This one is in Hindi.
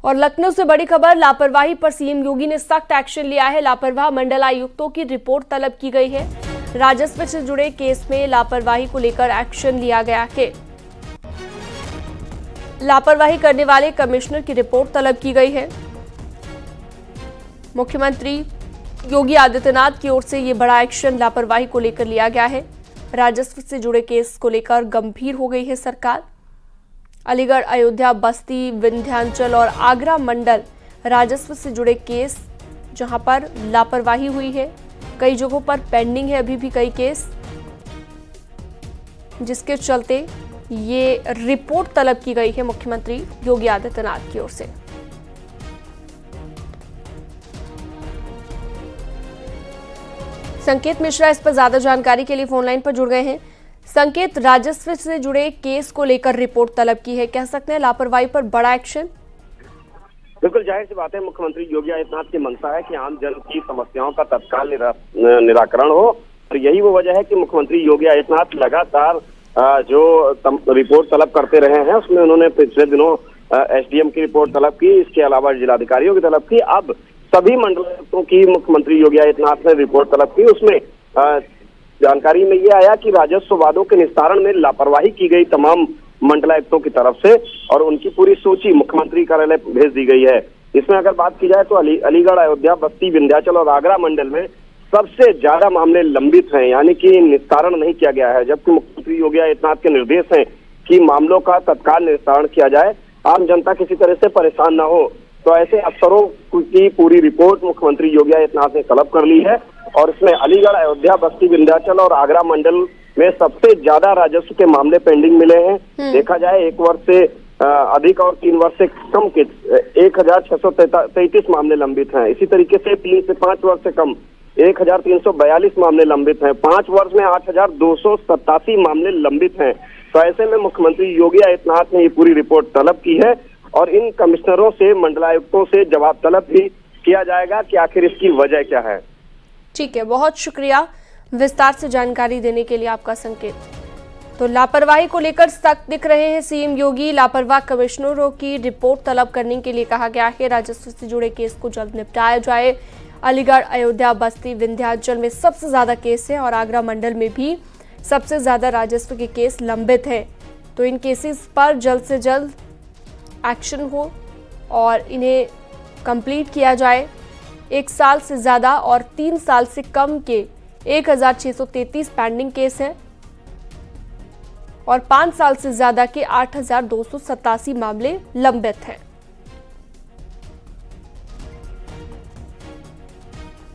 और लखनऊ से बड़ी खबर, लापरवाही पर सीएम योगी ने सख्त एक्शन लिया है। लापरवाह मंडलायुक्तों की रिपोर्ट तलब की गई है। राजस्व से जुड़े केस में लापरवाही को लेकर एक्शन लिया गया है। लापरवाही करने वाले कमिश्नर की रिपोर्ट तलब की गई है। मुख्यमंत्री योगी आदित्यनाथ की ओर से ये बड़ा एक्शन लापरवाही को लेकर लिया गया है। राजस्व से जुड़े केस को लेकर गंभीर हो गई है सरकार। अलीगढ़, अयोध्या, बस्ती, विंध्याचल और आगरा मंडल राजस्व से जुड़े केस जहां पर लापरवाही हुई है, कई जगहों पर पेंडिंग है अभी भी कई केस, जिसके चलते ये रिपोर्ट तलब की गई है मुख्यमंत्री योगी आदित्यनाथ की ओर से। संकेत मिश्रा इस पर ज्यादा जानकारी के लिए फोन लाइन पर जुड़ गए हैं। संकेत, राजस्व से जुड़े केस को लेकर रिपोर्ट तलब की है, कह सकते हैं लापरवाही पर बड़ा एक्शन? बिल्कुल जाहिर सी बात है, मुख्यमंत्री योगी आदित्यनाथ की मंशा है कि आम जन की समस्याओं का तत्काल निराकरण हो, और यही वो वजह है कि मुख्यमंत्री योगी आदित्यनाथ लगातार जो रिपोर्ट तलब करते रहे हैं, उसमें उन्होंने पिछले दिनों एसडीएम की रिपोर्ट तलब की, इसके अलावा जिलाधिकारियों की तलब की, अब सभी मंडलायुक्तों की मुख्यमंत्री योगी आदित्यनाथ ने रिपोर्ट तलब की। उसमें जानकारी में ये आया कि राजस्व वादों के निस्तारण में लापरवाही की गई तमाम मंडलायुक्तों की तरफ से, और उनकी पूरी सूची मुख्यमंत्री कार्यालय भेज दी गई है। इसमें अगर बात की जाए तो अलीगढ़, अयोध्या, बस्ती, विंध्याचल और आगरा मंडल में सबसे ज्यादा मामले लंबित हैं, यानी कि निस्तारण नहीं किया गया है, जबकि मुख्यमंत्री योगी आदित्यनाथ के निर्देश हैं कि मामलों का तत्काल निस्तारण किया जाए, आम जनता किसी तरह से परेशान न हो। तो ऐसे अफसरों की पूरी रिपोर्ट मुख्यमंत्री योगी आदित्यनाथ ने तलब कर ली है, और इसमें अलीगढ़, अयोध्या, बस्ती, विंध्याचल और आगरा मंडल में सबसे ज्यादा राजस्व के मामले पेंडिंग मिले हैं। देखा जाए 1 वर्ष से अधिक और 3 वर्ष से कम के 1633 मामले लंबित हैं। इसी तरीके से 3 से 5 वर्ष से कम 1342 मामले लंबित हैं। 5 वर्ष में 8287 मामले लंबित हैं। तो ऐसे में मुख्यमंत्री योगी आदित्यनाथ ने ये पूरी रिपोर्ट तलब की है, और इन कमिश्नरों से, मंडलायुक्तों से जवाब तलब भी किया जाएगा कि आखिर इसकी वजह क्या है। ठीक है, बहुत शुक्रिया विस्तार से जानकारी देने के लिए आपका संकेत। तो लापरवाही को लेकर सख्त दिख रहे हैं सीएम योगी। लापरवाह कमिश्नरों की रिपोर्ट तलब करने के लिए कहा गया है। राजस्व से जुड़े केस को जल्द निपटाया जाए। अलीगढ़, अयोध्या, बस्ती, विंध्याचल में सबसे ज्यादा केस है, और आगरा मंडल में भी सबसे ज्यादा राजस्व के केस लंबित है। तो इन केसेस पर जल्द से जल्द एक्शन हो और इन्हें कंप्लीट किया जाए। 1 साल से ज्यादा और 3 साल से कम के 1633 पेंडिंग केस हैं, और 5 साल से ज्यादा के 8287 मामले लंबित हैं।